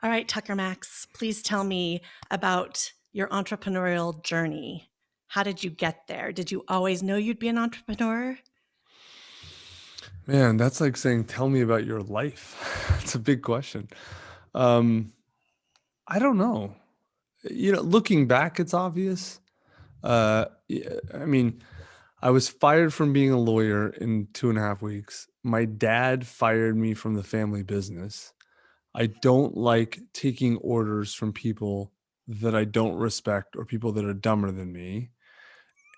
All right, Tucker Max, please tell me about your entrepreneurial journey. How did you get there? Did you always know you'd be an entrepreneur? Man, that's like saying, tell me about your life. It's a big question. Um, I don't know. Looking back, it's obvious. Yeah, I mean, I was fired from being a lawyer in 2.5 weeks. My dad fired me from the family business. I don't like taking orders from people that I don't respect or people that are dumber than me.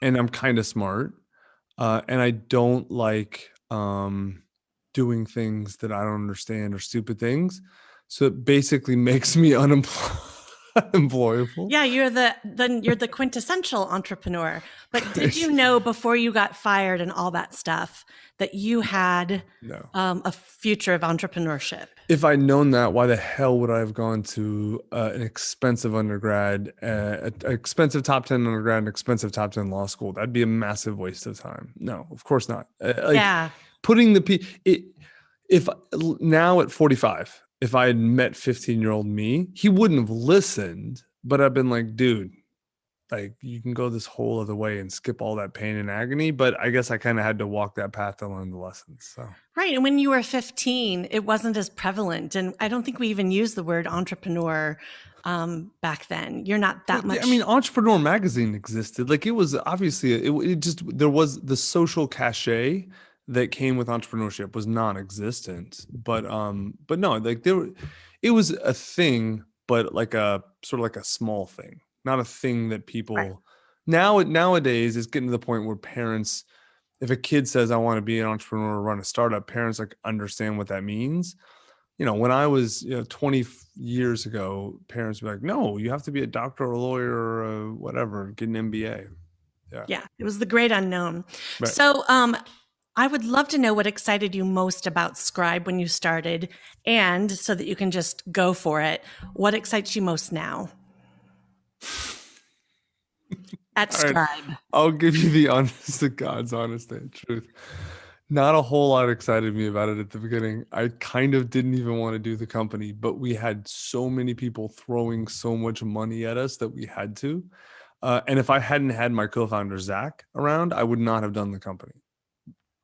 And I'm kind of smart. And I don't like doing things that I don't understand or stupid things. So it basically makes me unemployable. Yeah, you're the quintessential entrepreneur. But did you know before you got fired and all that stuff that you had No. a future of entrepreneurship? If I'd known that, why the hell would I have gone to an expensive undergrad, an expensive top 10 undergrad, an expensive top 10 law school? That'd be a massive waste of time. No, of course not. Yeah. Putting if now at 45, if I had met 15-year-old me, he wouldn't have listened, but I've been like, dude, like you can go this whole other way and skip all that pain and agony. But I guess I kind of had to walk that path to learn the lessons. So. Right. And when you were 15, it wasn't as prevalent. And I don't think we even used the word entrepreneur back then. You're not that Well, much. I mean, Entrepreneur Magazine existed. Like it was obviously it just there was the social cachet that came with entrepreneurship was non-existent. But no, like it was a thing, but like a sort of like a small thing, not a thing that Right. people nowadays is getting to the point where parents, if a kid says I want to be an entrepreneur or run a startup, parents like understand what that means. When I was 20 years ago, parents were like, no, you have to be a doctor or a lawyer or whatever, get an MBA. Yeah. Yeah. It was the great unknown. Right. So I would love to know what excited you most about Scribe when you started, and so that you can just go for it, what excites you most now at All right. Scribe? I'll give you the honest to God's honest truth. Not a whole lot excited me about it at the beginning. I kind of didn't even want to do the company, but we had so many people throwing so much money at us that we had to. And if I hadn't had my co-founder Zach around, I would not have done the company.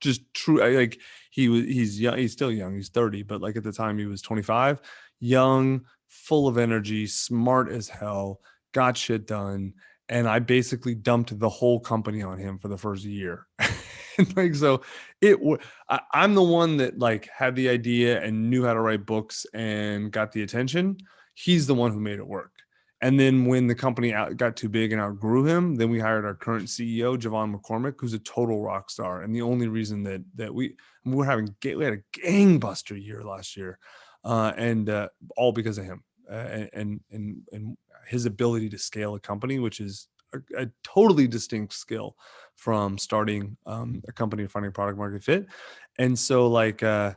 Just true. Like he's young. He's still young. He's 30, but like at the time he was 25, young, full of energy, smart as hell, got shit done. And I basically dumped the whole company on him for the first year. Like, so I'm the one that like had the idea and knew how to write books and got the attention. He's the one who made it work. And then when the company got too big and outgrew him, then we hired our current CEO, Javon McCormick, who's a total rock star. And the only reason that we had a gangbuster year last year, and all because of him and his ability to scale a company, which is a totally distinct skill from starting a company and finding product market fit. And so like I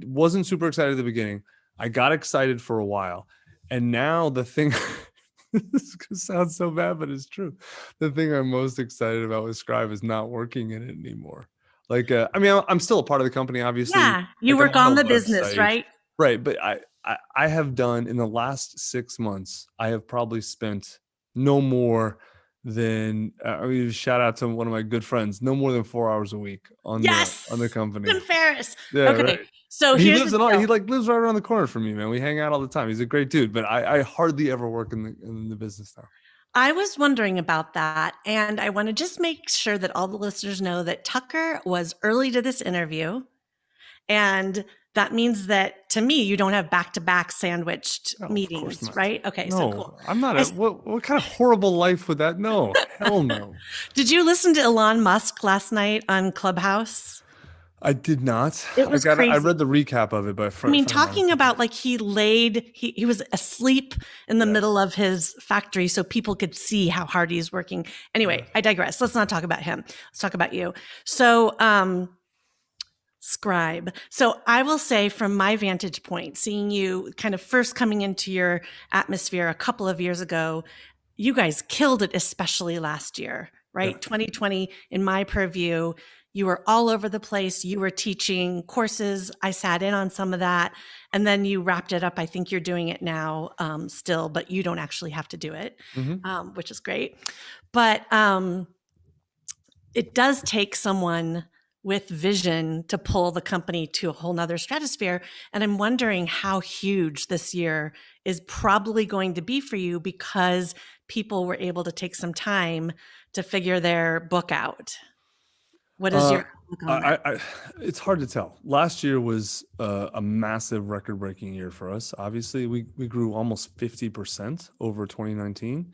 wasn't super excited at the beginning. I got excited for a while. And now the thing, this sounds so bad, but it's true. The thing I'm most excited about with Scribe is not working in it anymore. Like, I mean, I'm still a part of the company, obviously. Yeah. You Like I'm work on on the the business, website, right? right? But I have done in the last 6 months, I have probably spent no more than I mean, shout out to one of my good friends, no more than 4 hours a week on the Yes. company. Tim Ferriss. Yeah, right. Okay. So He here's lives the he deal. like lives right around the corner from me, man. We hang out all the time. He's a great dude, but I hardly ever work in the business now. I was wondering about that. And I want to just make sure that all the listeners know that Tucker was early to this interview. And that means that to me, you don't have back to back sandwiched Oh, of course meetings, not. right? Okay. So cool. No, I'm not I, what kind of horrible life would that? No, hell no. did you listen to Elon Musk last night on Clubhouse? I did not. It was I crazy. read the recap of it by a I mean, friend of mine. talking about like he was asleep in the Yeah. middle of his factory so people could see how hard he's working. Anyway, Yeah. I digress. Let's not talk about him. Let's talk about you. So, Scribe. So I will say from my vantage point, seeing you kind of first coming into your atmosphere a couple of years ago, you guys killed it, especially last year, Yeah. right? 2020, in my purview, You were all over the place. You were teaching courses. I sat in on some of that. And then you wrapped it up. I think you're doing it now still, but you don't actually have to do it, Mhm. which is great. But it does take someone with vision to pull the company to a whole nother stratosphere. And I'm wondering how huge this year is probably going to be for you because people were able to take some time to figure their book out. What is Uh, your outlook on that? I it's hard to tell. Last year was a massive record-breaking year for us. Obviously, we grew almost 50% over 2019,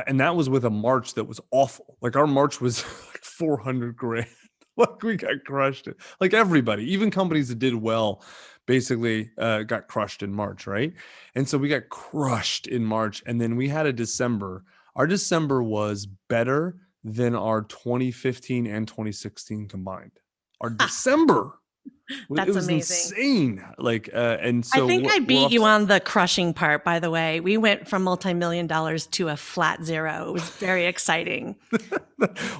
and that was with a March that was awful. Like our March was like 400 grand. Like we got crushed. Like everybody, even companies that did well, basically got crushed in March, right? And so we got crushed in March, and then we had a December. Our December was better than our 2015 and 2016 combined. Our December, it That's was amazing. insane. Like, and I so think I we're beat off. you on the crushing part, by the way. We went from multi-million dollars to a flat zero. It was very exciting.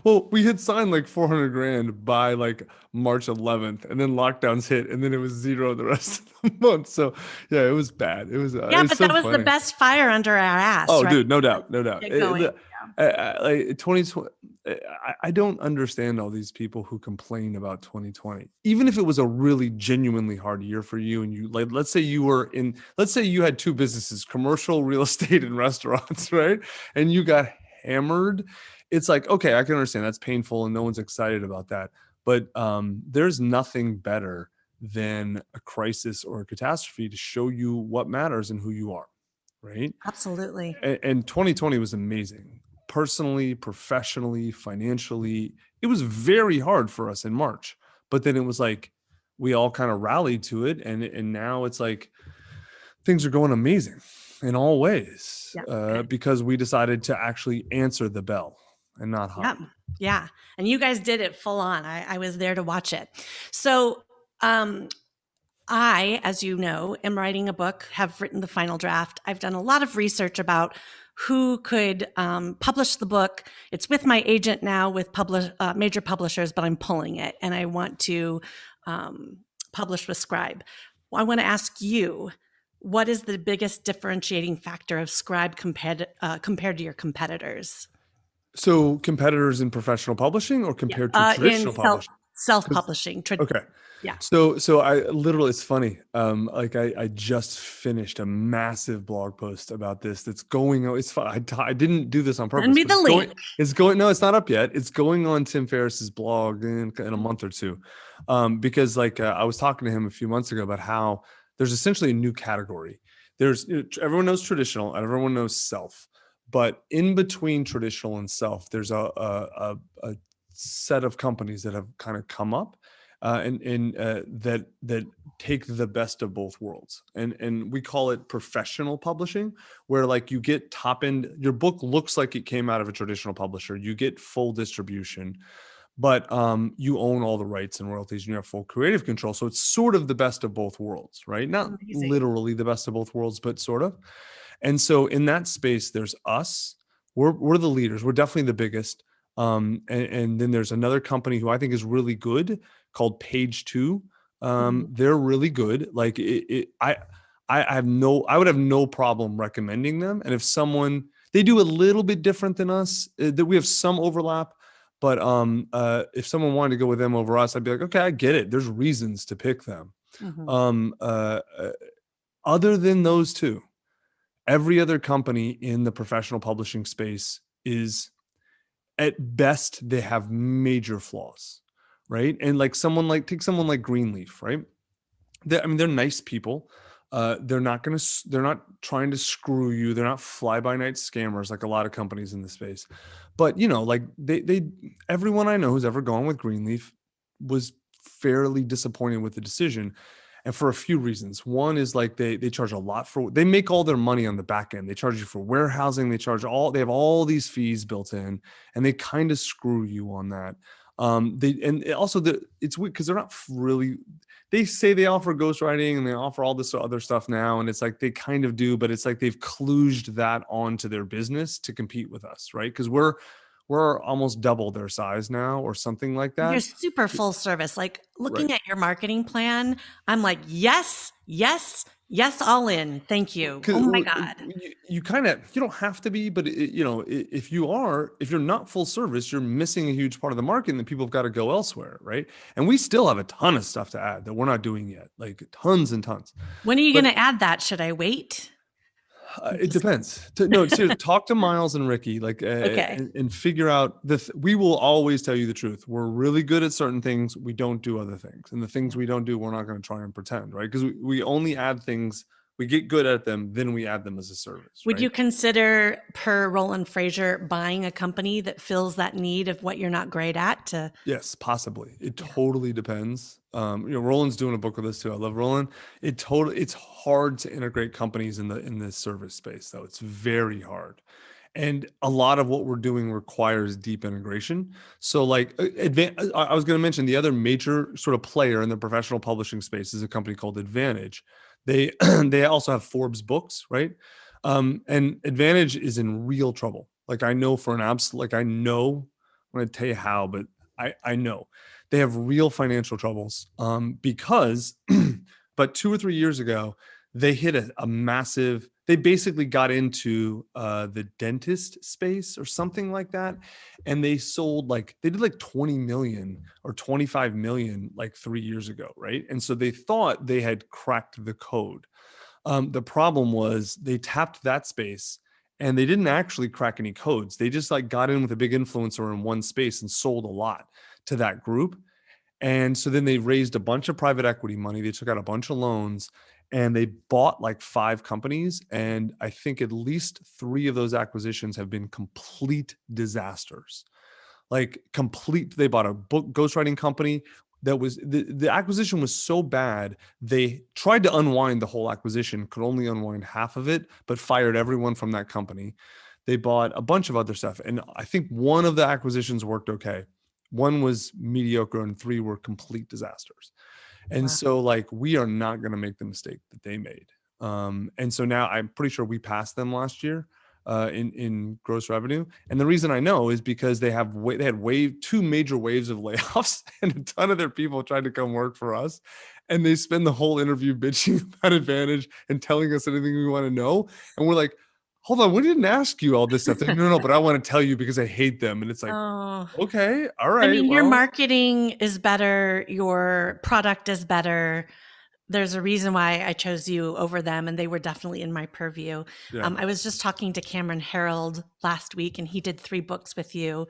Well, we had signed like 400 grand by like March 11th, and then lockdowns hit, and then it was zero the rest of the month. So yeah, it was bad. Yeah, It's but so that was the funny. best fire under our ass, Oh, right? dude, no Like, doubt, no doubt. get going. Like 2020, I don't understand all these people who complain about 2020. Even if it was a really genuinely hard year for you, and you like, let's say you had two businesses, commercial real estate and restaurants, right? And you got hammered. It's like, okay, I can understand that's painful, and no one's excited about that. But there's nothing better than a crisis or a catastrophe to show you what matters and who you are, right? Absolutely. And 2020 was amazing, personally, professionally, financially. It was very hard for us in March, but then it was like we all kind of rallied to it, and now it's like things are going amazing in all ways Yeah. because we decided to actually answer the bell and not Yeah. hide. Yeah. And you guys did it full on. I was there to watch it. So, um, I, as you know, am writing a book, have written the final draft. I've done a lot of research about who could publish the book. It's with my agent now with major publishers, but I'm pulling it and I want to publish with Scribe. I want to ask you, what is the biggest differentiating factor of Scribe compared to your competitors? So competitors in professional publishing or Yeah. compared to In traditional publishing? Because self-publishing. okay. Yeah. So I literally, it's funny. Like I just finished a massive blog post about this. That's going on. It's fine. I didn't do this on Send purpose, me but the link. no, it's not up yet. It's going on Tim Ferriss's blog in a month or two. Because like I was talking to him a few months ago about how there's essentially a new category. Everyone knows traditional and everyone knows self, but in between traditional and self, there's a set of companies that have kind of come up and that take the best of both worlds, and we call it professional publishing, where like you get top end, your book looks like it came out of a traditional publisher, you get full distribution, but you own all the rights and royalties, and you have full creative control. So it's sort of the best of both worlds, right? Not Amazing. literally the best of both worlds, but sort of. And so in that space, there's us. We're the leaders. We're definitely the biggest. And then there's another company who I think is really good called Page Two. Mhm. They're really good. Like I would have no problem recommending them. And if someone, they do a little bit different than us, that we have some overlap. But if someone wanted to go with them over us, I'd be like, okay, I get it. There's reasons to pick them. Mhm. Um, uh, uh, Other than those two, every other company in the professional publishing space is, at best, they have major flaws, right? And like take someone like Greenleaf, right? They're nice people. They're not trying to screw you. They're not fly by night scammers like a lot of companies in the space. But like everyone I know who's ever gone with Greenleaf was fairly disappointed with the decision, and for a few reasons. One is like they charge a lot they make all their money on the back end. They charge you for warehousing. They have all these fees built in, and they kind of screw you on that. It's weird because they're not really, they say they offer ghostwriting and they offer all this other stuff now. And it's like, they kind of do, but it's like they've kludged that onto their business to compete with us. Right. Cause we're almost double their size now or something like You're that. super full service. Like Right. looking at your marketing plan, I'm like, yes, yes, yes, all in. Thank you. Because Oh my God. you kind of, you don't have to be, but if you are, if you're not full service, you're missing a huge part of the market, and then people have got to go elsewhere, right? And we still have a ton of stuff to add that we're not doing yet, like tons and tons. When are you going But to add that? Should I wait? it Just depends. No, seriously, talk to Miles and Ricky, like, okay. and figure out we will always tell you the truth. We're really good at certain things. We don't do other things, and the things we don't do, we're not going to try and pretend, right? Because we only add things. We get good at them, then we add them as a service, Would right? you consider, per Roland Fraser, buying a company that fills that need of what you're not great at to? Yes, possibly. It Yeah. totally depends. Roland's doing a book with us too. I love Roland. It's hard to integrate companies in the service space, though. It's very hard. And a lot of what we're doing requires deep integration. So, like, I was going to mention the other major sort of player in the professional publishing space is a company called Advantage. They they also have Forbes books, right? And Advantage is in real trouble. Like, I know for an like, I know, I'm going to tell you how, but I know they have real financial troubles because, but 2 or 3 years ago, they hit a massive, they basically got into the dentist space or something like that. And they sold they did like 20 million or 25 million like 3 years ago. Right. And so they thought they had cracked the code. The problem was they tapped that space and they didn't actually crack any codes. They just like got in with a big influencer in one space and sold a lot to that group. And so then they raised a bunch of private equity money. They took out a bunch of loans and they bought like 5 companies. And I think at least 3 of those acquisitions have been complete disasters. Like complete, they bought a book ghostwriting company that was the acquisition was so bad. They tried to unwind the whole acquisition, could only unwind half of it, but fired everyone from that company. They bought a bunch of other stuff. And I think one of the acquisitions worked okay. One was mediocre and 3 were complete disasters. And Wow. so like, we are not going to make the mistake that they made. And so now I'm pretty sure we passed them last year in gross revenue. And the reason I know is because they had 2 major waves of layoffs and a ton of their people tried to come work for us. And they spend the whole interview bitching about Advantage and telling us anything we want to know. And we're like, hold on, we didn't ask you all this stuff. Like, no, but I want to tell you because I hate them. And it's like, Oh, okay, all I right, mean, your well, marketing is better, your product is better. There's a reason why I chose you over them, and they were definitely in my purview. yeah. I was just talking to Cameron Harold last week, and he did 3 books with you.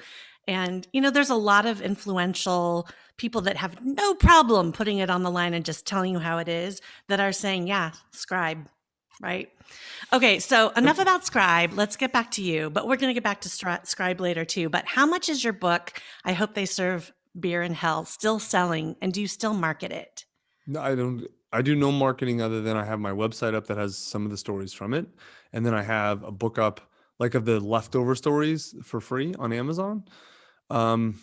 And, there's a lot of influential people that have no problem putting it on the line and just telling you how it is that are saying, yeah, Scribe, right? Okay, so enough about Scribe. Let's get back to you, but we're going to get back to Scribe later too. But how much is your book, I Hope They Serve Beer in Hell, still selling, and do you still market it? No, I don't. I do no marketing other than I have my website up that has some of the stories from it, and then I have a book up like of the leftover stories for free on Amazon. Um,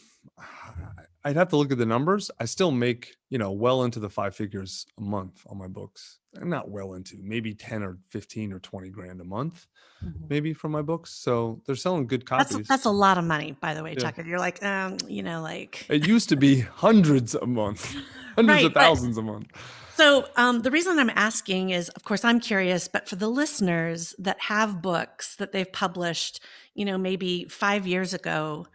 I'd have to look at the numbers. I still make well into the 5 figures a month on my books. I'm not well into, maybe 10 or 15 or 20 grand a month, Mhm. maybe from my books. So they're selling good That's copies. that's a lot of money, by the way, Yeah, Tucker. You're like, like it used to be hundreds a month, hundreds right. of But thousands a month. so the reason I'm asking is, of course, I'm curious, but for the listeners that have books that they've published, maybe 5 years ago,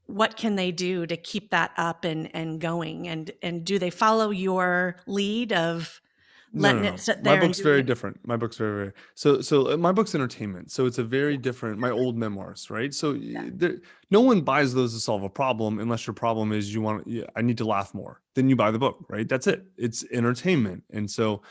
what can they do to keep that up and going? And do they follow your lead of No, no, letting it no. sit My there and book's doing very it? different. My book's very. So my book's entertainment. So it's a very different. My old memoirs, right? So Yeah. no one buys those to solve a problem unless your problem is I need to laugh more. Then you buy the book, right? That's it. It's entertainment. And so,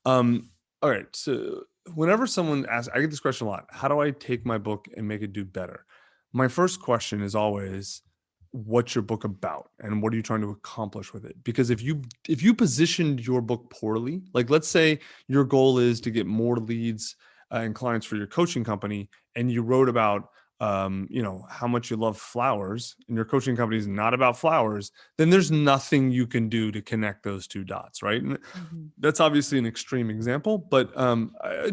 all right. So whenever someone asks, I get this question a lot. How do I take my book and make it do better? My first question is always, what's your book about and what are you trying to accomplish with it? Because if you positioned your book poorly, like let's say your goal is to get more leads and clients for your coaching company, and you wrote about how much you love flowers, and your coaching company is not about flowers, then there's nothing you can do to connect those 2 dots, right? And Mhm. that's obviously an extreme example, but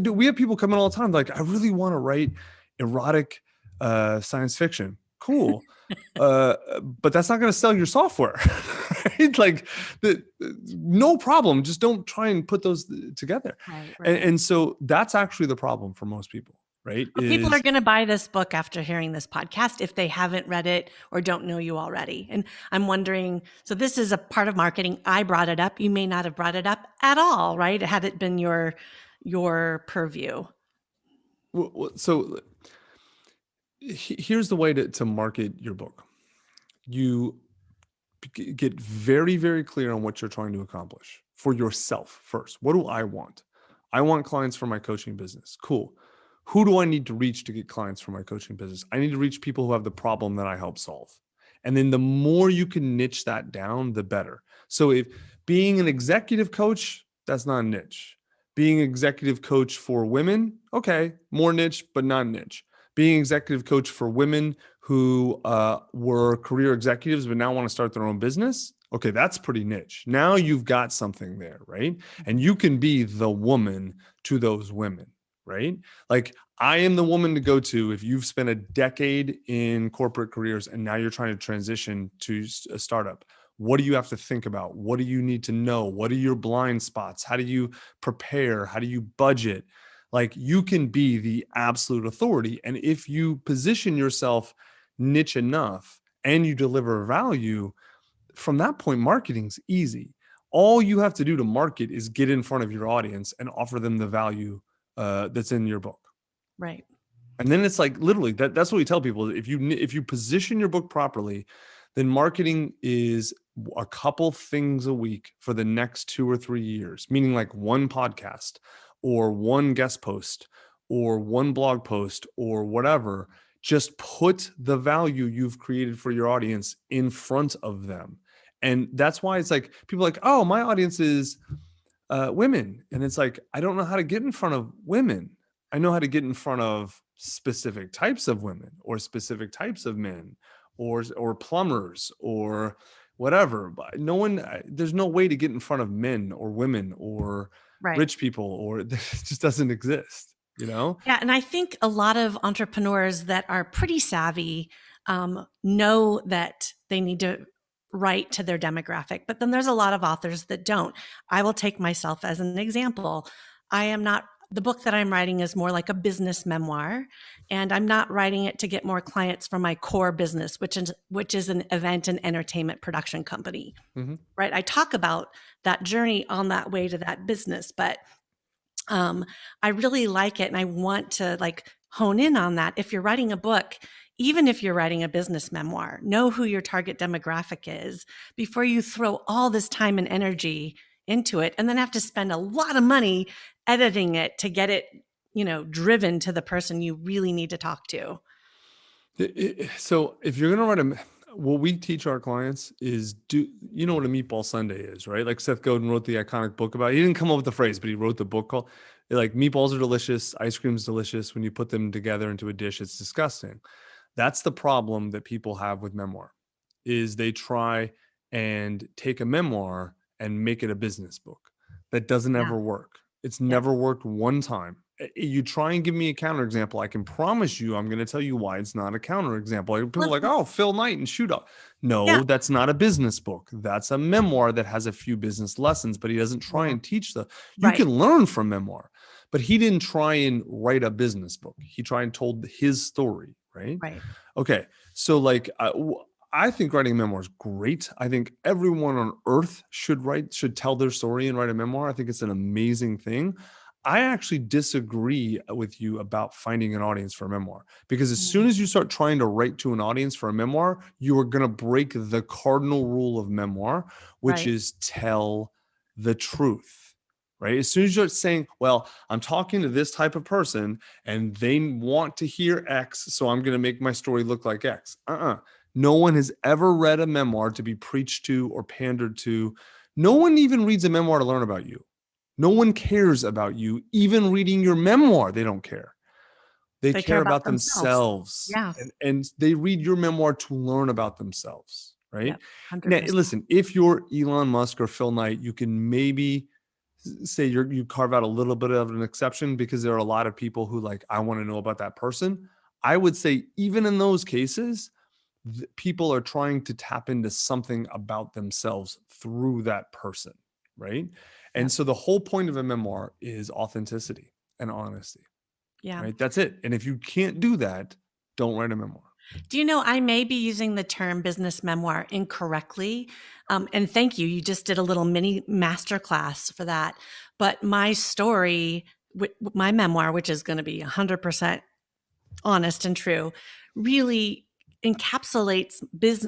we have people come in all the time like, I really want to write erotic science fiction. Cool. But that's not going to sell your software, right? Like no problem. Just don't try and put those together. Right, And so that's actually the problem for most people, right? But people are going to buy this book after hearing this podcast if they haven't read it or don't know you already. And I'm wondering, so this is a part of marketing. I brought it up. You may not have brought it up at all, right? Had it been your purview. So here's the way to market your book. You get very, very clear on what you're trying to accomplish for yourself first. What do I want? I want clients for my coaching business. Cool. Who do I need to reach to get clients for my coaching business? I need to reach people who have the problem that I help solve. And then the more you can niche that down, the better. So if being an executive coach, that's not a niche. Being an executive coach for women, okay, more niche, but not niche. Being executive coach for women who were career executives but now want to start their own business, okay, that's pretty niche. Now you've got something there, right? And you can be the woman to those women, right? Like I am the woman to go to if you've spent a decade in corporate careers and now you're trying to transition to a startup. What do you have to think about? What do you need to know? What are your blind spots? How do you prepare? How do you budget? Like you can be the absolute authority. And if you position yourself niche enough and you deliver value, from that point, marketing's easy. All you have to do to market is get in front of your audience and offer them the value that's in your book. Right. And then it's like literally that's what we tell people. If you position your book properly, then marketing is a couple things a week for the next 2 or 3 years, meaning like one podcast or one guest post or one blog post or whatever. Just put the value you've created for your audience in front of them. And that's why it's like people are like, oh, my audience is women. And it's like, I don't know how to get in front of women. I know how to get in front of specific types of women or specific types of men or plumbers or whatever. But there's no way to get in front of men or women or rich people, or it just doesn't exist, you know? Yeah. And I think a lot of entrepreneurs that are pretty savvy know that they need to write to their demographic, but then there's a lot of authors that don't. I will take myself as an example. The book that I'm writing is more like a business memoir, and I'm not writing it to get more clients from my core business, which is an event and entertainment production company, right? I talk about that journey on that way to that business, but I really like it, and I want to like hone in on that. If you're writing a book, even if you're writing a business memoir, know who your target demographic is before you throw all this time and energy into it and then have to spend a lot of money editing it to get it, driven to the person you really need to talk to. So if you're going to what we teach our clients is you know what a meatball sundae is, right? Like Seth Godin wrote the iconic book about it. He didn't come up with the phrase, but he wrote the book called like meatballs are delicious. Ice cream's delicious. When you put them together into a dish, it's disgusting. That's the problem that people have with memoir is they try and take a memoir and make it a business book. That doesn't ever work. It's never worked one time. You try and give me a counterexample, I can promise you I'm going to tell you why it's not a counterexample. People are like, oh, Phil Knight and Shoot Up. No, that's not a business book. That's a memoir that has a few business lessons, but he doesn't try and teach you can learn from memoir, but he didn't try and write a business book. He tried and told his story, right? Okay. So like, I think writing a memoir is great. I think everyone on earth should tell their story and write a memoir. I think it's an amazing thing. I actually disagree with you about finding an audience for a memoir, because as soon as you start trying to write to an audience for a memoir, you are going to break the cardinal rule of memoir, which is tell the truth, right? As soon as you're saying, well, I'm talking to this type of person and they want to hear X, so I'm going to make my story look like X. No one has ever read a memoir to be preached to or pandered to. No one even reads a memoir to learn about you. No one cares about you. Even reading your memoir, they don't care. They care about themselves. And they read your memoir to learn about themselves, right? Now, listen, if you're Elon Musk or Phil Knight, you can maybe say you carve out a little bit of an exception, because there are a lot of people who like, I want to know about that person. I would say even in those cases, people are trying to tap into something about themselves through that person, right? And Yep. so the whole point of a memoir is authenticity and honesty, Yeah. right? That's it. And if you can't do that, don't write a memoir. Do you know, I may be using the term business memoir incorrectly. And thank you. You just did a little mini masterclass for that. But my story, my memoir, which is going to be 100% honest and true, really encapsulates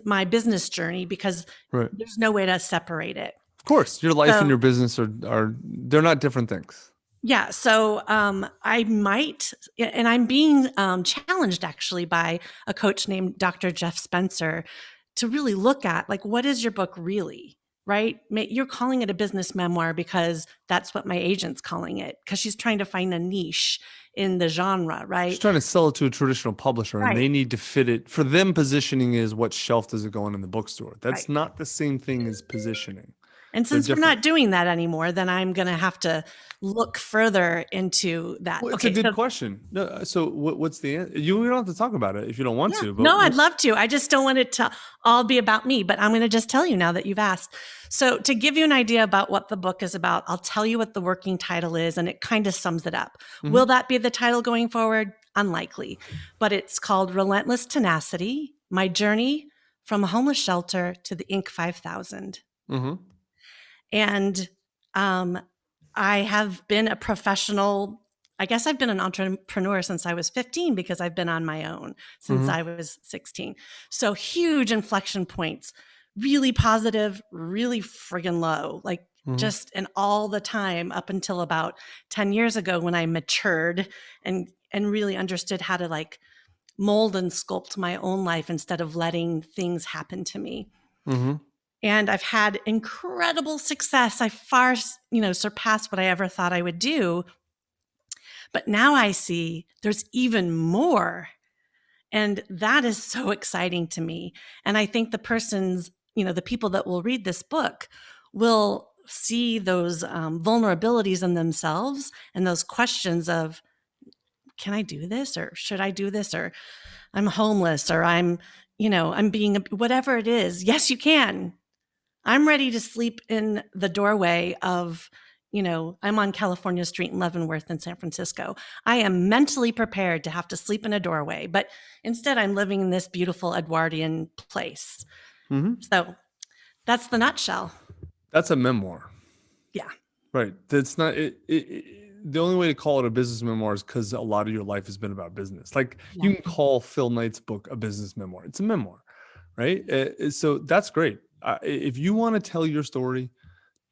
my business journey because Right. there's no way to separate it. Of course, your life and So, your business are they're not different things. yeah. So I might, and I'm being challenged actually by a coach named Dr. Jeff Spencer to really look at like, what is your book really? Right? You're calling it a business memoir because that's what my agent's calling it, because she's trying to find a niche in the genre, She's right? trying to sell it to a traditional publisher, and Right. they need to fit it. For them, positioning is what shelf does it go on in the bookstore. That's Right. not the same thing as positioning. And They're since we're different. not doing that anymore, then I'm going to have to look further into that. Well, it's a Okay. good So question. No, so what's the answer? You don't have to talk about it if you don't want yeah. to, but No, I'd love to. I just don't want it to all be about me, but I'm going to just tell you now that you've asked. So, to give you an idea about what the book is about, I'll tell you what the working title is, and it kind of sums it up. Mhm. Will that be the title going forward? Unlikely. But it's called Relentless Tenacity: My Journey from a Homeless Shelter to the Inc. 5000. Mhm. And um, I have been a professional. I guess I've been an entrepreneur since I was 15 because I've been on my own since Mhm. I was 16. So huge inflection points, really positive, really friggin' low, like Mhm. just and all the time up until about 10 years ago when I matured and really understood how to like mold and sculpt my own life instead of letting things happen to me. Mhm. And I've had incredible success. I far, surpassed what I ever thought I would do. But now I see there's even more. And that is so exciting to me. And I think the people that will read this book will see those vulnerabilities in themselves and those questions of, can I do this? Or should I do this? Or I'm homeless, or I'm being, whatever it is. Yes, you can. I'm ready to sleep in the doorway of, I'm on California Street in Leavenworth in San Francisco. I am mentally prepared to have to sleep in a doorway, but instead I'm living in this beautiful Edwardian place. Mhm. So that's the nutshell. That's a memoir. Yeah. Right. That's not the only way to call it a business memoir is because a lot of your life has been about business. Like Yeah. you can call Phil Knight's book a business memoir. It's a memoir, right? So that's great. If you want to tell your story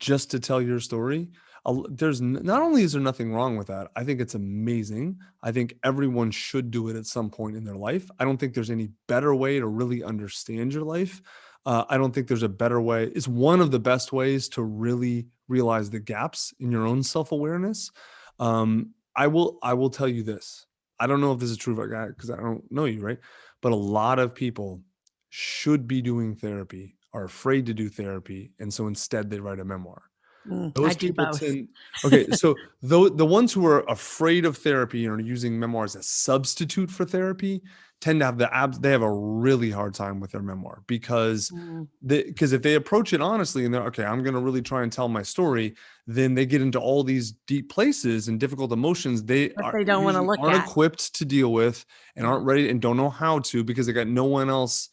just to tell your story, not only is there nothing wrong with that, I think it's amazing. I think everyone should do it at some point in their life. I don't think there's any better way to really understand your life. I don't think there's a better way. It's one of the best ways to really realize the gaps in your own self-awareness. I will tell you this. I don't know if this is true because I don't know you, right? But a lot of people should be doing therapy, are afraid to do therapy, and so instead they write a memoir. I Those do people both. tend okay, so the ones who are afraid of therapy and are using memoirs as a substitute for therapy tend to have they have a really hard time with their memoir Mm. because if they approach it honestly and they're okay, I'm going to really try and tell my story, then they get into all these deep places and difficult emotions they But are they don't want to usually look aren't at. equipped to deal with and Yeah. aren't ready and don't know how to because they got no one else.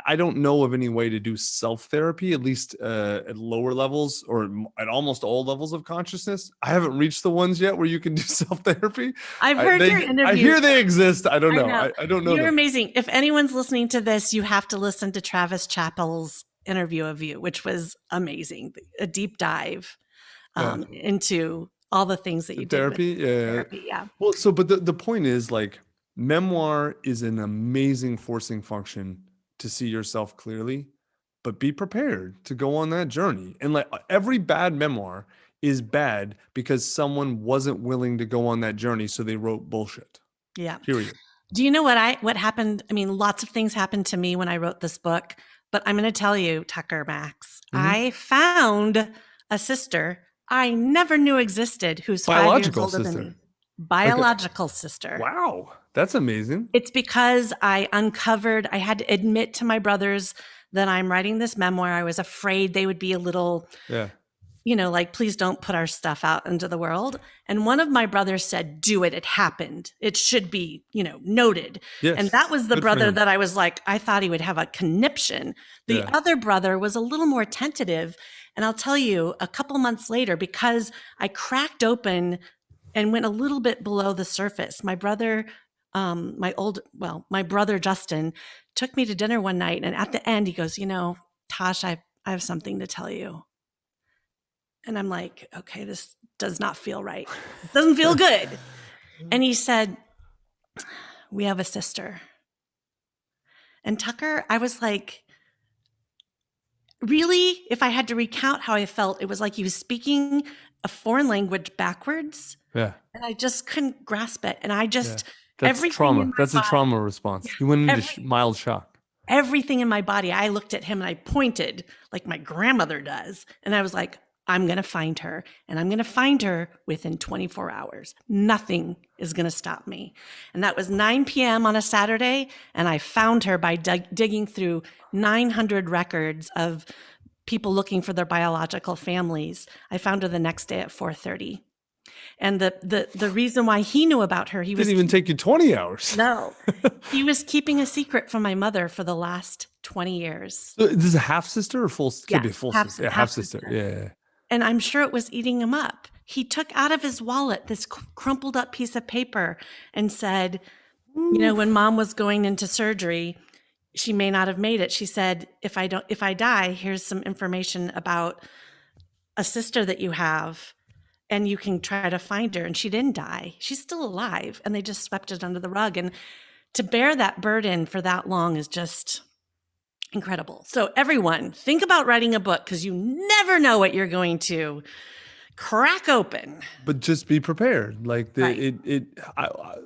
I don't know of any way to do self-therapy, at least at lower levels or at almost all levels of consciousness. I haven't reached the ones yet where you can do self-therapy. I've heard your I interviews. hear they exist. I don't I know. know. I don't know You're them. amazing. If anyone's listening to this, you have to listen to Travis Chappell's interview of you, which was amazing. A deep dive Yeah. into all the things that you did with Therapy. Yeah. therapy. Yeah. Well, so, but the point is like memoir is an amazing forcing function to see yourself clearly, but be prepared to go on that journey. And like every bad memoir is bad because someone wasn't willing to go on that journey. So they wrote bullshit, Yeah. period. Do you know what happened? I mean, lots of things happened to me when I wrote this book, but I'm going to tell you, Tucker Max, Mm-hmm. I found a sister I never knew existed who's 5 years Biological older than sister. me. Like a, Biological sister. wow, that's amazing. It's because I had to admit to my brothers that I'm writing this memoir. I was afraid they would be a little, Yeah. like, please don't put our stuff out into the world. And one of my brothers said, do it. It happened. It should be, noted. And Yes. that was the Good for brother him. that I was like, I thought he would have a conniption. The Yeah. other brother was a little more tentative. And I'll tell you, a couple months later, because I cracked open and went a little bit below the surface, my brother, my brother Justin took me to dinner one night. And at the end, he goes, Tosh, I have something to tell you. And I'm like, okay, this does not feel right. It doesn't feel good. And he said, we have a sister. And Tucker, I was like, really? If I had to recount how I felt, it was like he was speaking a foreign language backwards. Yeah. And I just couldn't grasp it. And I just, That's everything in trauma. my That's a body, trauma response. You went into mild shock. everything in my body, I looked at him and I pointed like my grandmother does. And I was like, I'm going to find her, and I'm going to find her within 24 hours. Nothing is going to stop me. And that was 9 p.m. on a Saturday. And I found her by digging through 900 records of people looking for their biological families. I found her the next day at 4:30. And the reason why he knew about her, he Didn't even take you 20 hours. no, he was keeping a secret from my mother for the last 20 years. So this is a half sister or full? Yeah, Could be a full half- sister. Yeah, half half sister. sister. Yeah. And I'm sure it was eating him up. He took out of his wallet this crumpled up piece of paper and said, when mom was going into surgery, she may not have made it. She said, if I die, here's some information about a sister that you have, and you can try to find her. And she didn't die. She's still alive. And they just swept it under the rug. And to bear that burden for that long is just incredible. So everyone, think about writing a book, because you never know what you're going to crack open. But just be prepared. Like Right.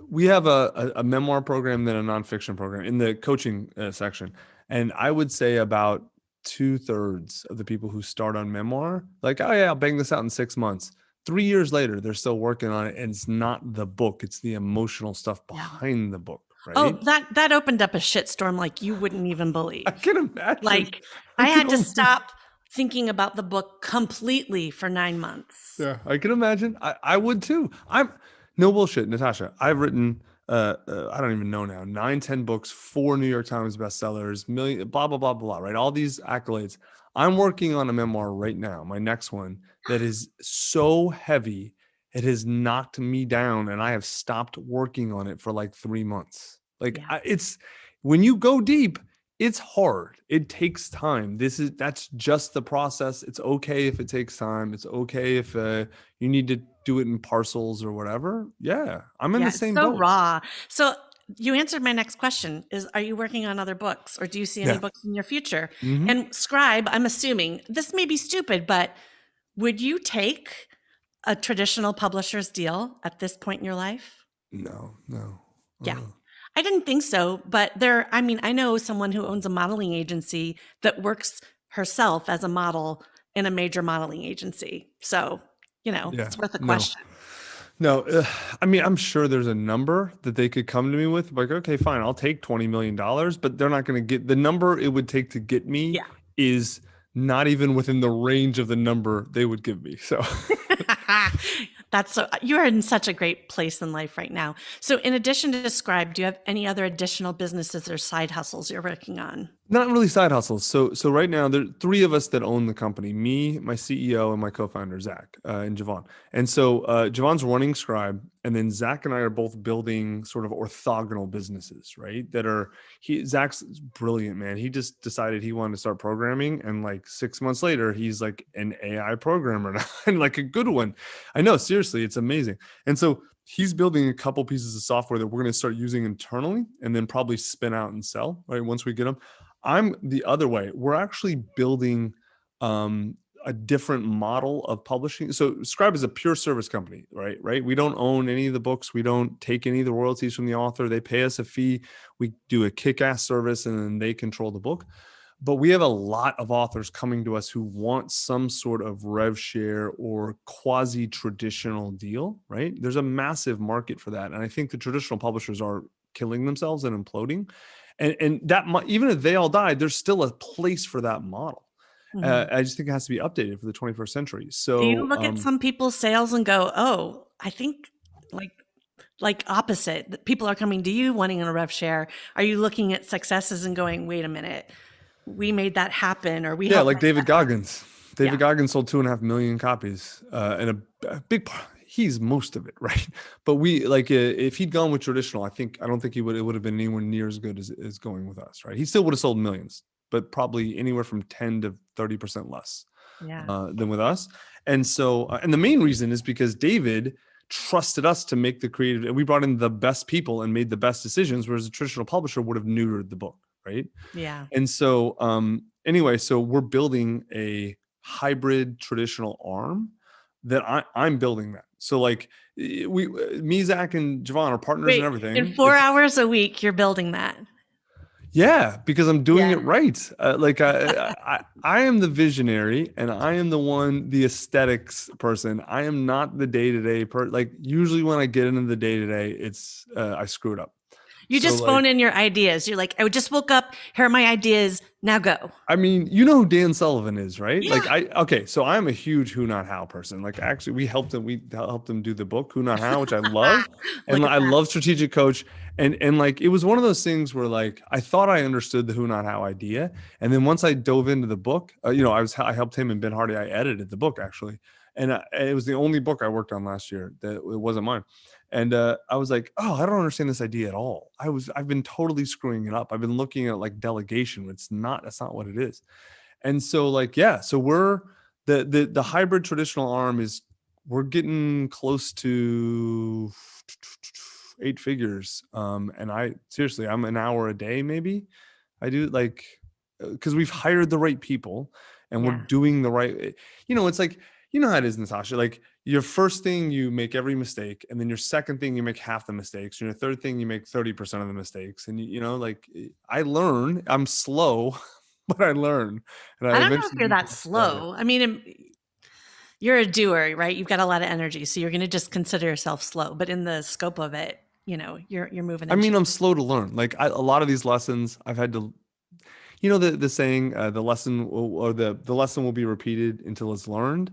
we have a memoir program, then a nonfiction program in the coaching section. And I would say about 2/3 of the people who start on memoir, like, oh yeah, I'll bang this out in 6 months. 3 years later, they're still working on it. And it's not the book. It's the emotional stuff behind the book. Right? Oh, that opened up a shitstorm like you wouldn't even believe. I can imagine. Like, I had to stop thinking about the book completely for 9 months. Yeah, I can imagine. I would too. I'm no bullshit, Natasha. I've written, I don't even know now, 9, 10 books, 4 New York Times bestsellers, million, blah, blah, blah, blah, right? All these accolades. I'm working on a memoir right now, my next one, that is so heavy. It has knocked me down, and I have stopped working on it for like 3 months. Like, it's when you go deep, it's hard. It takes time. That's just the process. It's okay if it takes time. It's okay if you need to do it in parcels or whatever. Yeah, I'm in the same so boat. Raw. So you answered my next question: are you working on other books, or do you see any books in your future? Mm-hmm. And Scribe, I'm assuming this may be stupid, but would you take a traditional publisher's deal at this point in your life? No. Yeah. I didn't think so, but I know someone who owns a modeling agency that works herself as a model in a major modeling agency. So, it's worth a question. No, I'm sure there's a number that they could come to me with. Like, okay, fine, I'll take $20 million, but they're not going to get the number it would take to get me is not even within the range of the number they would give me. So You're in such a great place in life right now. So in addition to Scribe, do you have any other additional businesses or side hustles you're working on? Not really side hustles. So right now there are 3 of us that own the company: me, my CEO, and my co-founder Zach and Javon. And so Javon's running Scribe, and then Zach and I are both building sort of orthogonal businesses, right? Zach's brilliant, man. He just decided he wanted to start programming, and like 6 months later, he's like an AI programmer now, and like a good one. I know, seriously, it's amazing. And so he's building a couple pieces of software that we're going to start using internally, and then probably spin out and sell, right, once we get them. I'm the other way. We're actually building a different model of publishing. So Scribe is a pure service company, right? We don't own any of the books. We don't take any of the royalties from the author. They pay us a fee. We do a kick-ass service, and then they control the book. But we have a lot of authors coming to us who want some sort of rev share or quasi traditional deal, right? There's a massive market for that. And I think the traditional publishers are killing themselves and imploding. And that even if they all died, there's still a place for that model. Mhm. I just think it has to be updated for the 21st century. Do you So look at some people's sales and go, "Oh, I think like opposite, that people are coming to you wanting a rev share"? Are you looking at successes and going, "Wait a minute, we made that happen," or "We yeah, helped like make David that happen"? Goggins. Yeah. David Goggins sold 2.5 million copies, and a big part. He's most of it, right? But we like if he'd gone with traditional, I don't think he would. It would have been anywhere near as good as going with us, right? He still would have sold millions, but probably anywhere from 10 to 30% less Yeah. than with us. And so, and the main reason is because David trusted us to make the creative, and we brought in the best people and made the best decisions, whereas a traditional publisher would have neutered the book, right? Yeah. And so, anyway, so we're building a hybrid traditional arm that I'm building that. So like me, Zach, and Javon are partners and Wait, in everything. 4 hours a week, you're building that? Yeah, because I'm doing Yeah. it right. Like I am the visionary, and I am the one, the aesthetics person. I am not the day to day person. Like usually when I get into the day to day, it's I screw it up. You So just like, phone in your ideas. You're like, "I just woke up. Here are my ideas. Now go." I mean, you know who Dan Sullivan is, right? Like Yeah. okay, so I'm a huge Who Not How person. Like actually we helped him do the book Who Not How, which I love. And Look at I that. love Strategic Coach. And like it was one of those things where like I thought I understood the Who Not How idea. And then once I dove into the book, I helped him and Ben Hardy. I edited the book actually. And it was the only book I worked on last year that it wasn't mine. And I was like, oh, I don't understand this idea at all. I've been totally screwing it up. I've been looking at like delegation. That's not what it is. And so like, yeah, so we're the hybrid traditional arm is we're getting close to 8 figures. And I'm an hour a day, maybe. I do like because we've hired the right people and we're Yeah. doing the right, it's like, you know how it is, Natasha, like your first thing, you make every mistake. And then your second thing, you make half the mistakes. And your third thing, you make 30% of the mistakes. And like I learn, I'm slow, but I learn. And I I don't know if eventually you're that become better. slow. I mean, you're a doer, right? You've got a lot of energy, so you're going to just consider yourself slow. But in the scope of it, you're moving I and mean, I'm shaking. slow to learn. Like a lot of these lessons I've had to, the saying, the lesson or the lesson will be repeated until it's learned.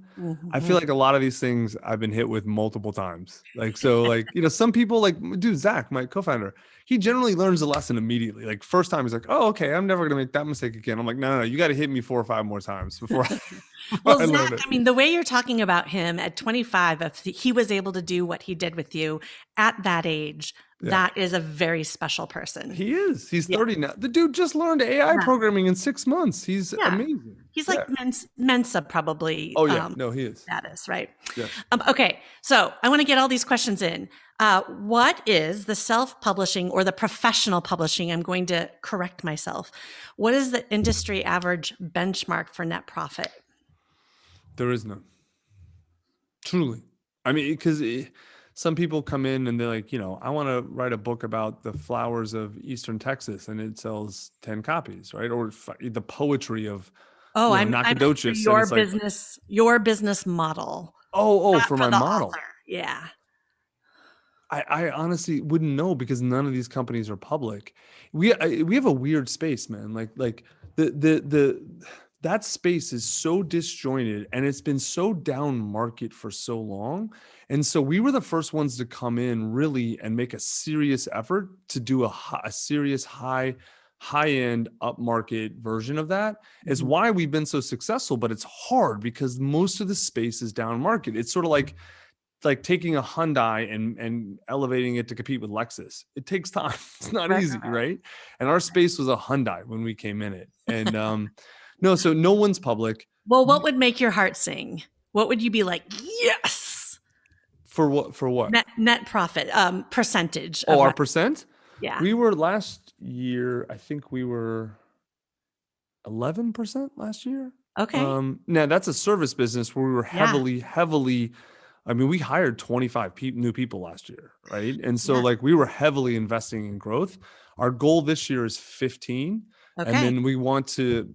I feel Mhm. like a lot of these things I've been hit with multiple times. Like, so like, some people like, dude, Zach, my co-founder, he generally learns the lesson immediately. Like first time he's like, oh, okay, I'm never going to make that mistake again. I'm like, no, you got to hit me 4 or 5 more times before before Well, I learn Zach, it. I mean, the way you're talking about him at 25, if he was able to do what he did with you at that age, Yeah. that is a very special person. He is. He's Yeah. 30 now. The dude just learned AI Yeah. programming in 6 months. He's Yeah. amazing. He's like Yeah. Mensa probably Oh yeah. No, he is. status, right? Yes. Okay, so I want to get all these questions in. What is the self-publishing or the professional publishing? I'm going to correct myself. What is the industry average benchmark for net profit? There is none. Truly. I mean, because some people come in and they're like, I want to write a book about the flowers of Eastern Texas, and it sells 10 copies, right? Or the poetry of, Oh, I meant for Nacogdoches, and it's like, your business model, oh, not for for my the model. author. Yeah. I honestly wouldn't know because none of these companies are public. We have a weird space, man. Like the that space is so disjointed and it's been so down market for so long. And so we were the first ones to come in really and make a serious effort to do a serious high end upmarket version of that. Is Mhm. why we've been so successful, but it's hard because most of the space is down market. It's sort of like taking a Hyundai and elevating it to compete with Lexus. It takes time. It's not Right. easy, right? And our space was a Hyundai when we came in it. And no, so no one's public. Well, what would make your heart sing? What would you be like, yes? For what? For what? Net profit, percentage Oh, of our revenue. percent? Yeah. We were last year, I think we were 11% last year. Okay. Now that's a service business where we were Yeah. heavily, I mean, we hired 25 new people last year, right? And so Yeah. like we were heavily investing in growth. Our goal this year is 15. And Okay. then we want to,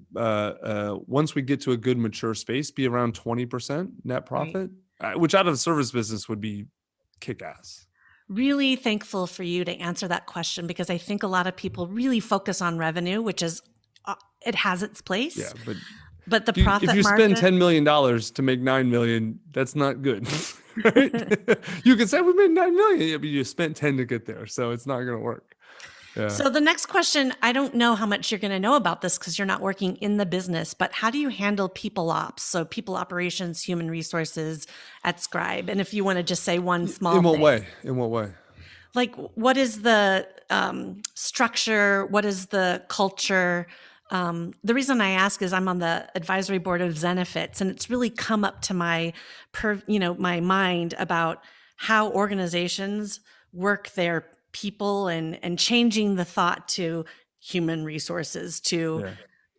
once we get to a good mature space, be around 20% net Right. profit, which out of the service business would be kick ass. Really thankful for you to answer that question because I think a lot of people really focus on revenue, which is it has its place, Yeah. But but the if profit you spend margin. $10 million to make 9 million, that's not good. Right? You can say we made 9 million, but you spent 10 to get there. So it's not going to work. Yeah. So the next question, I don't know how much you're going to know about this because you're not working in the business, but how do you handle people ops? So people operations, human resources at Scribe. And if you want to just say one small In what thing, way? In what way? like what is the structure? What is the culture? The reason I ask is I'm on the advisory board of Zenefits, and it's really come up to my mind about how organizations work their people and changing the thought to human resources to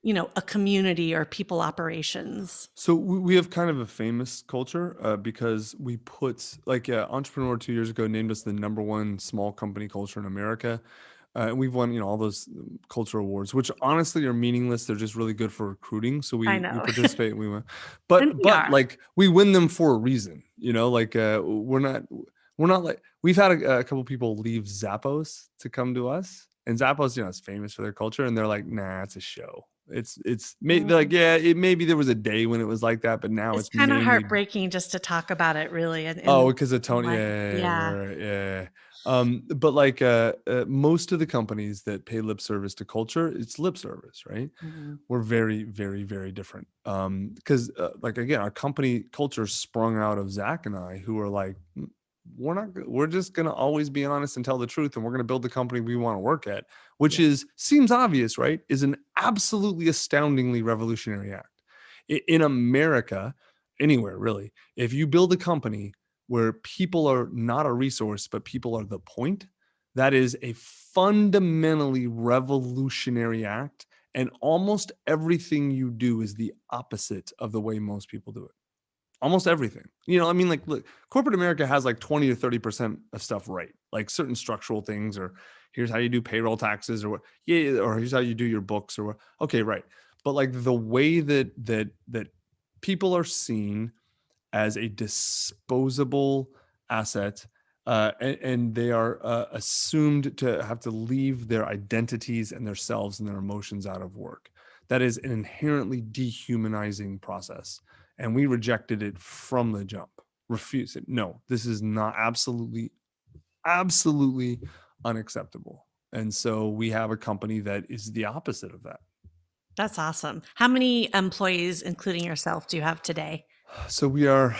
Yeah. a community or people operations. So we have kind of a famous culture because we put like Entrepreneur 2 years ago named us the #1 small company culture in America. And we've won, all those culture awards, which honestly are meaningless. They're just really good for recruiting. So I we know. participate and we win. And But like we win them for a reason, like we're not like we've had a couple people leave Zappos to come to us. And Zappos, is famous for their culture. And they're like, nah, it's a show. It's maybe like, yeah, maybe there was a day when it was like that, but now It's it's kind of mainly heartbreaking just to talk about it, really. because of Tony. Why? Yeah, Yeah. right, yeah. But like most of the companies that pay lip service to culture, it's lip service, right? Mhm. We're very, very, very different. Because like again, our company culture sprung out of Zach and I, who are like, we're just gonna always be honest and tell the truth, and we're gonna build the company we want to work at, which Yeah. seems obvious, right? Is an absolutely astoundingly revolutionary act. In America, anywhere really, if you build a company where people are not a resource, but people are the point, that is a fundamentally revolutionary act. And almost everything you do is the opposite of the way most people do it. Almost everything. I mean, like, look, corporate America has like 20 or 30% of stuff right. Like certain structural things, or here's how you do payroll taxes, or what, yeah, or here's how you do your books, or what. Okay, right. But like the way that people are seen as a disposable asset, and they are assumed to have to leave their identities and their selves and their emotions out of work. That is an inherently dehumanizing process. And we rejected it from the jump, refused it. No, this is not absolutely, absolutely unacceptable. And so we have a company that is the opposite of that. That's awesome. How many employees, including yourself, do you have today? So we are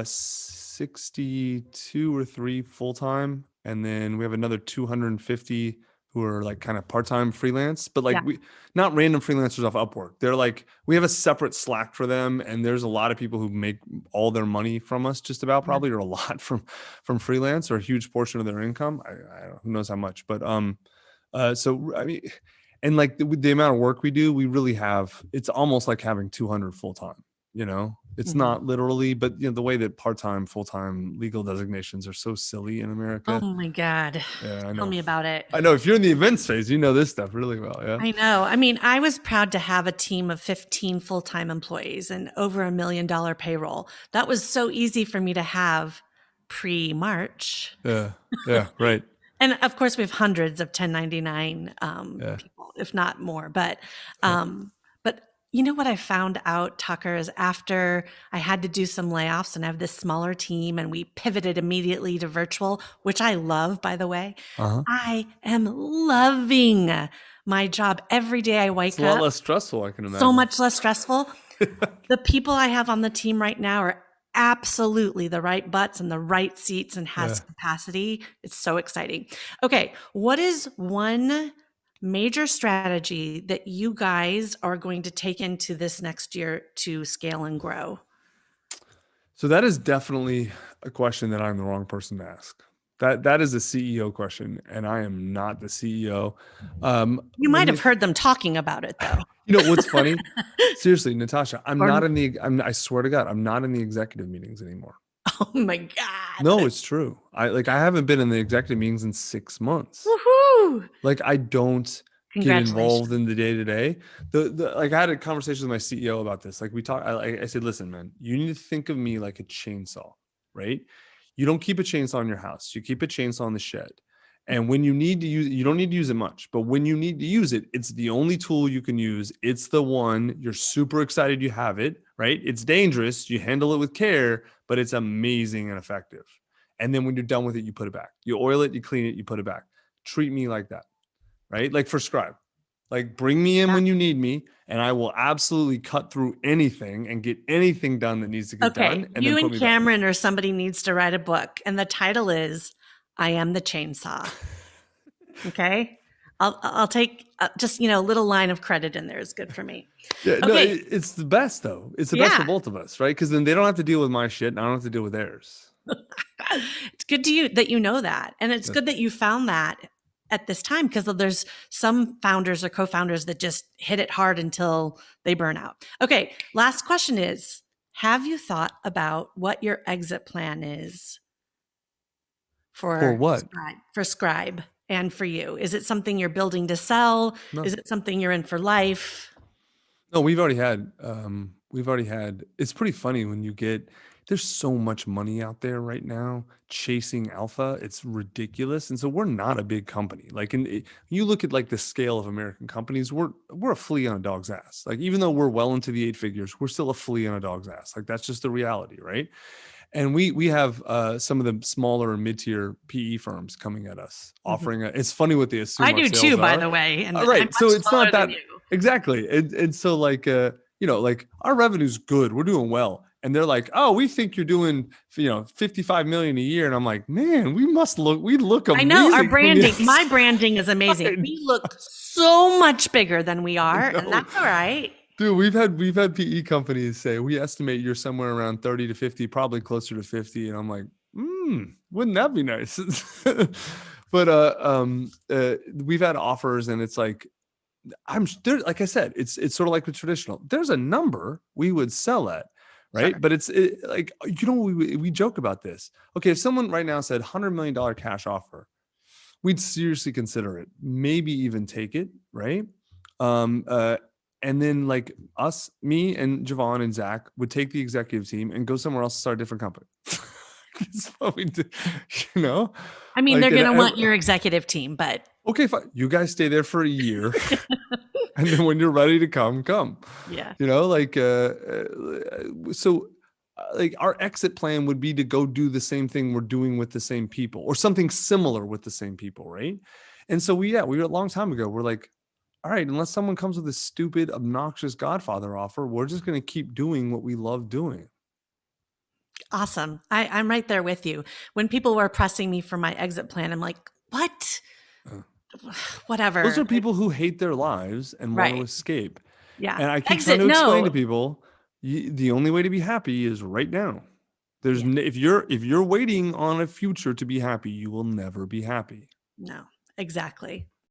62 or 3 full-time, and then we have another 250 who are like kind of part-time freelance, but like Yeah. we not random freelancers off Upwork. They're like, we have a separate Slack for them, and there's a lot of people who make all their money from us, just about, Yeah. probably, or a lot from freelance, or a huge portion of their income. I don't know, who knows how much, but so I mean, and like the amount of work we do, we really have, it's almost like having 200 full-time. It's Mhm. not literally, but the way that part-time, full-time legal designations are so silly in Oh America. my God. Yeah, I Tell know. me about it. I know if you're in the events phase, you know this stuff really well. Yeah. I know. I mean, I was proud to have a team of 15 full-time employees and over $1 million payroll. That was so easy for me to have pre-March. Yeah. Yeah. Right. And of course, we have hundreds of 1099 Yeah. people, if not more. But Yeah. but you know what I found out, Tucker, is after I had to do some layoffs and I have this smaller team and we pivoted immediately to virtual, which I love, by the way. Uh-huh. I am loving my job. Every day I It's a wake lot up, less stressful, I can so imagine. much less stressful. The people I have on the team right now are absolutely the right butts and the right seats and has Yeah. capacity. It's so exciting. Okay, what is one major strategy that you guys are going to take into this next year to scale and grow? So that is definitely a question that I'm the wrong person to ask. That is a CEO question, and I am not the CEO. You Let might me have heard them talking about it though. What's funny? Seriously, Natasha, I'm Or, not in the I swear to God, I'm not in the executive meetings anymore. oh my God. No, it's true. I haven't been in the executive meetings in 6 months. Woohoo. Like I don't get involved Congratulations. in the day to day. The like I had a conversation with my CEO about this. Like we talked, I said, listen, man, you need to think of me like a chainsaw, right? You don't keep a chainsaw in your house. You keep a chainsaw in the shed. And when you need to use it, you don't need to use it much, but when you need to use it, it's the only tool you can use. It's the one you're super excited you have it, right? It's dangerous. You handle it with care, but it's amazing and effective. And then when you're done with it, you put it back. You oil it, you clean it, you put it back. Treat me like that, right? Like for Scribe. Like bring me in Yeah. when you need me, and I will absolutely cut through anything and get anything done that needs to get Okay, done, and then you put and me back. Cameron or somebody needs to write a book, and the title is "I Am the Chainsaw." Okay, I'll take just a little line of credit in there is good for me. Yeah, no, Okay, it's the best though. It's the best for yeah, both of us, right? Because then they don't have to deal with my shit, and I don't have to deal with theirs. it's good to you that you know that, and it's Yeah. good that you found that at this time because there's some founders or co-founders that just hit it hard until they burn out. Okay, last question is: have you thought about what your exit plan is For what? For Scribe and for you? Is it something you're building to sell? No. Is it something you're in for life? No, we've already had, it's pretty funny when you get, there's so much money out there right now chasing alpha. It's ridiculous. And so we're not a big company. Like, you look at like the scale of American companies, we're a flea on a dog's ass. Like, even though we're well into the 8 figures, we're still a flea on a dog's ass. Like, that's just the reality, right? And we have some of the smaller and mid-tier PE firms coming at us, Mhm. offering it's funny what they I assume our do too, sales by are. the way, and I'm Right. So much it's not smaller than that you. exactly. And so like like our revenue's good. We're doing well. And they're like, "Oh, we think you're doing 55 million a year." And I'm like, "Man, we look I know our amazing from the branding, my branding is amazing. outside." We look so much bigger than we I are, and know. that's all right. Dude, we've had PE companies say we estimate you're somewhere around 30 to 50, probably closer to 50. And I'm like, wouldn't that be nice? But we've had offers, and it's like I'm there. Like I said, it's sort of like the traditional. There's a number we would sell at, right? Sure. But like we joke about this. Okay, if someone right now said $100 million cash offer, we'd seriously consider it, maybe even take it, right? Um, uh, and then like me and Javon and Zach would take the executive team and go somewhere else, start a different company. That's what we do, you know. I mean, they're Like, going to want your executive team, but okay, fine. You guys stay there for a year, and then when you're ready to come. yeah. Like so. Like our exit plan would be to go do the same thing we're doing with the same people, or something similar with the same people, right? And so we were a long time ago. We're like, all right, unless someone comes with a stupid, obnoxious Godfather offer, we're just going to keep doing what we love doing. Awesome. I'm right there with you. When people were pressing me for my exit plan, I'm like, what? Uh, Those Whatever. are people who hate their lives and want to Right. escape. Yeah. And I keep trying Exit, to explain to no. people, the only way to be happy is right now. Yeah. If you're waiting on a future to be happy, you will never be happy. No. Exactly.